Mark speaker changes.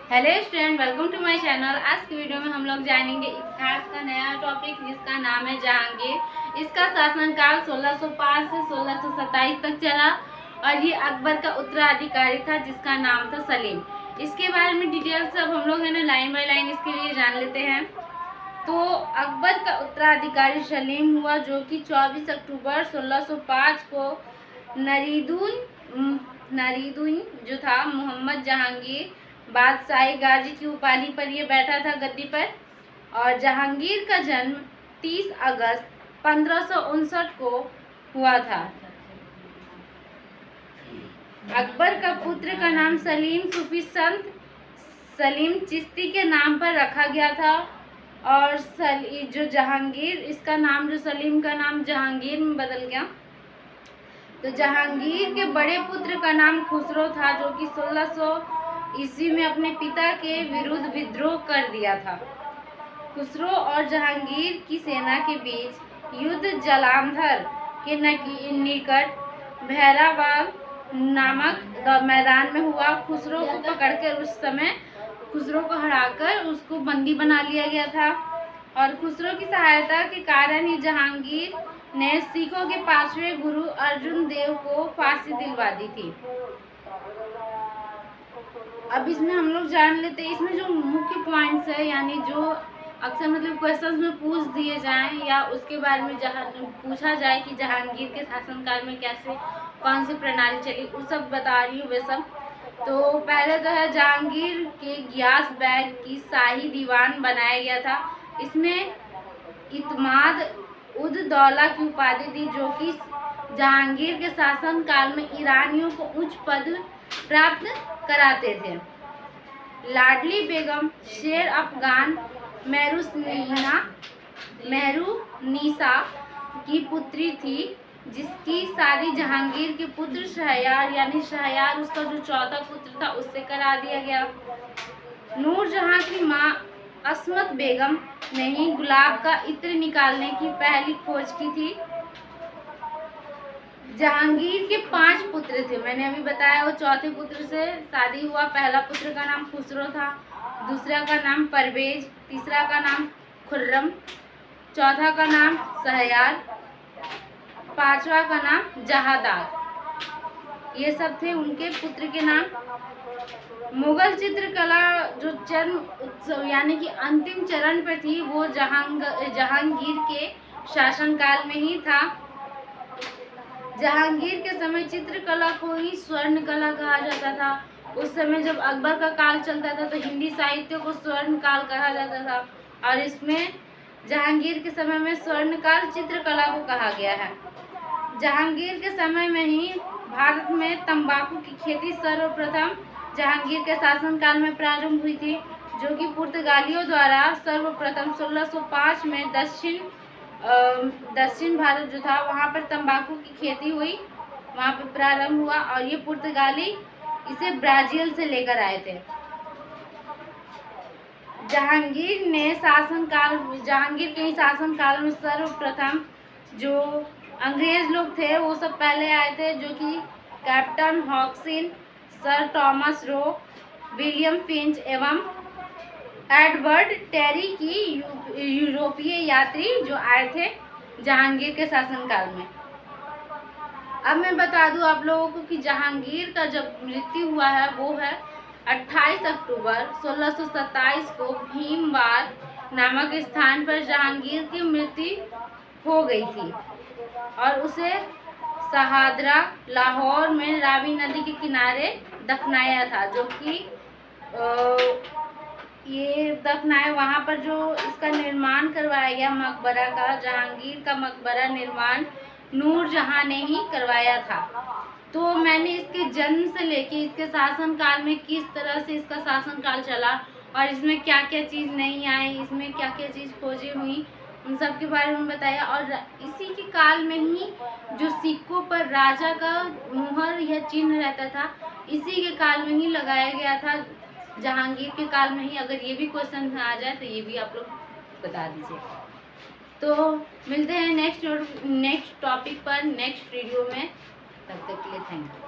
Speaker 1: Hello student, welcome to my channel. आज की video में हम लोग जानेंगे इतिहास का नया टॉपिक जिसका नाम है जहांगीर। इसका शासनकाल 1605 से 1627 तक चला और ये अकबर का उत्तराधिकारी था जिसका नाम था सलीम। इसके बारे में डिटेल सब हम लोग है ना लाइन बाय लाइन इसके लिए जान लेते हैं। तो अकबर का उत्तराधिकारी सलीम हुआ जो कि 24 अक्टूबर 1605 को नरीदुन जो था मोहम्मद जहांगीर बादशाही गाजी की उपाधि पर ये बैठा था गद्दी पर। और जहांगीर का जन्म 30 अगस्त 1559 को हुआ था। अकबर का पुत्र का नाम सलीम सूफी संत सलीम चिश्ती के नाम पर रखा गया था। और जो जहांगीर इसका नाम जो सलीम का नाम जहांगीर में बदल गया। तो जहांगीर के बड़े पुत्र का नाम खुसरो था जो कि 1600 ईस्वी में अपने पिता के विरुद्ध विद्रोह कर दिया था। खुसरो और जहांगीर की सेना के बीच युद्ध जालंधर के निकट भैराबाद नामक मैदान में हुआ। खुसरो को पकड़कर उस समय खुसरो को हराकर उसको बंदी बना लिया गया था। और खुसरो की सहायता के कारण ही जहांगीर ने सिखों के 5वें गुरु अर्जुन देव को फांसी दिलवा दी थी। अब इसमें हम लोग जान लेते हैं इसमें जो मुख्य पॉइंट्स है, यानी जो अक्सर मतलब क्वेश्चंस में पूछ दिए जाएं या उसके बारे में पूछा जाए कि जहांगीर के शासनकाल में कैसे कौन सी प्रणाली चली, वो सब बता रही हूँ वे सब। तो पहले तो है जहांगीर के गियास बैग की शाही दीवान बनाया गया था। इसमें इत्माद उद दौला की उपाधि थी जो कि जहांगीर के शासनकाल में ईरानियों को उच्च पद प्राप्त कराते थे। लाडली बेगम शेर अफगान मेहरुनिसा की पुत्री थी जिसकी शादी जहांगीर के पुत्र शहरयार यानी शहरयार उसका जो चौथा पुत्र था उससे करा दिया गया। नूरजहां की मां अस्मत बेगम ने ही गुलाब का इत्र निकालने की पहली खोज की थी। जहांगीर के 5 पुत्र थे, मैंने अभी बताया। वो चौथे पुत्र से शादी हुआ। पहला पुत्र का नाम खुसरो था, दूसरा का नाम परवेज, तीसरा का नाम खुर्रम, चौथा का नाम शहरयार, 5वां का नाम जहादार। ये सब थे उनके पुत्र के नाम। मुगल चित्रकला जो चरम उत्सव यानी कि अंतिम चरण पर थी वो जहांगीर के शासनकाल में ही था। जहांगीर के समय चित्रकला को ही स्वर्ण कला कहा जाता था। उस समय जब अकबर का काल चलता था तो हिंदी साहित्य को स्वर्ण काल कहा जाता था और इसमें जहांगीर के समय में स्वर्ण काल चित्रकला को कहा गया है। जहांगीर के समय में ही भारत में तंबाकू की खेती सर्वप्रथम जहांगीर के शासनकाल में प्रारंभ हुई थी जो कि पुर्तगालियों द्वारा सर्वप्रथम 1605 में दक्षिण भारत जो था वहाँ पर तंबाकू की खेती हुई, वहाँ पर प्रारंभ हुआ। और ये पुर्तगाली इसे ब्राजील से लेकर आए थे। जहांगीर के ही शासनकाल में सर्वप्रथम जो अंग्रेज लोग थे वो सब पहले आए थे जो कि कैप्टन हॉक्सिन, sir Thomas Roe, William Finch एवं एडवर्ड टेरी की यूरोपीय यात्री जो आए थे जहांगीर के शासनकाल में। अब मैं बता दूं आप लोगों को कि जहांगीर का जब मृत्यु हुआ है वो है 28 अक्टूबर 1627 को भीमवार नामक स्थान पर जहांगीर की मृत्यु हो गई थी और उसे शहादरा लाहौर में रावी नदी के किनारे दफनाया था। जो कि ये दफनाया वहाँ पर जो इसका निर्माण करवाया गया मकबरा का, जहांगीर का मकबरा निर्माण नूरजहां ने ही करवाया था। तो मैंने इसके जन्म से लेके इसके शासनकाल में किस तरह से इसका शासनकाल चला और इसमें क्या क्या चीज़ नहीं आई, इसमें क्या क्या चीज़ खोजी हुई, उन सब के बारे में बताया। और इसी के काल में ही जो सिक्कों पर राजा का मुहर या चिन्ह रहता था इसी के काल में ही लगाया गया था, जहांगीर के काल में ही। अगर ये भी क्वेश्चन में आ जाए तो ये भी आप लोग बता दीजिए। तो मिलते हैं नेक्स्ट टॉपिक पर नेक्स्ट वीडियो में। तब तक के लिए थैंक यू।